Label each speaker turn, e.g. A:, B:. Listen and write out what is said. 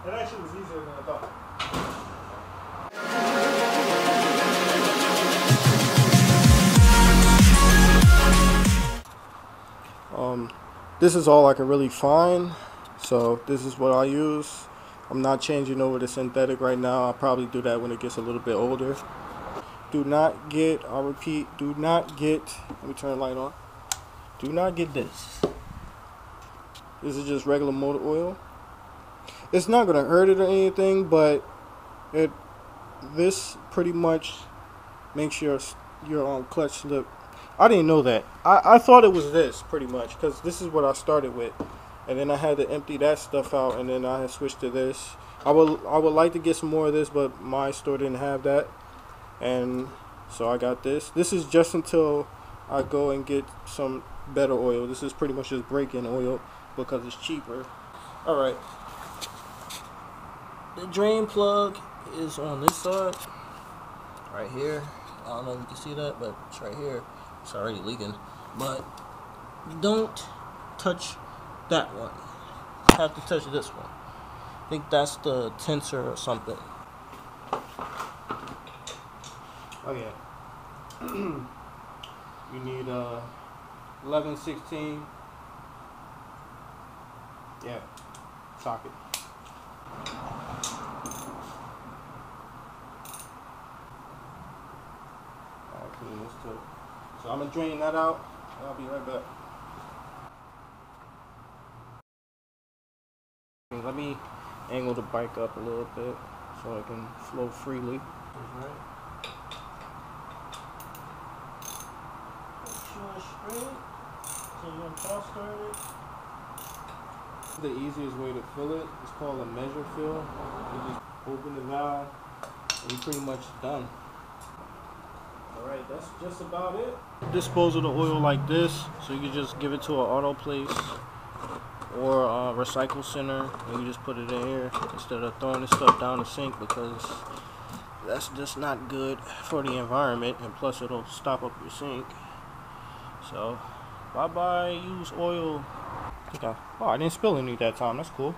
A: It actually was easier than I thought. This is all I can really find, so this is what I use. I'm not changing over to synthetic right now. I'll probably do that when it gets a little bit older. Do not get, I repeat, do not get, let me turn the light on. Do not get this. This is just regular motor oil. It's not going to hurt it or anything, but this pretty much makes your clutch slip. I didn't know that. I thought it was this pretty much, because this is what I started with, and then I had to empty that stuff out, and then I had switched to this. I would like to get some more of this, but my store didn't have that, and so I got this. This is just until I go and get some better oil. This is pretty much just break-in oil because it's cheaper. All right. The drain plug is on this side, right here. I don't know if you can see that, but it's right here. It's already leaking. But don't touch that one. You have to touch this one. I think that's the tensor or something. Oh yeah. You need 11/16. Yeah, socket. Alright, clean this too. So I'm gonna drain that out, and I'll be right back. Let me angle the bike up a little bit so I can flow freely. Alright. Make sure it's straight. So you're gonna toss start it. The easiest way to fill it is called a measure fill. You just open the valve and you're pretty much done. Alright, that's just about it. Dispose of the oil like this, so you can just give it to an auto place or a recycle center, and you just put it in here instead of throwing this stuff down the sink, because that's just not good for the environment, and plus it'll stop up your sink. So bye bye use oil. Okay. Oh, I didn't spill any that time. That's cool.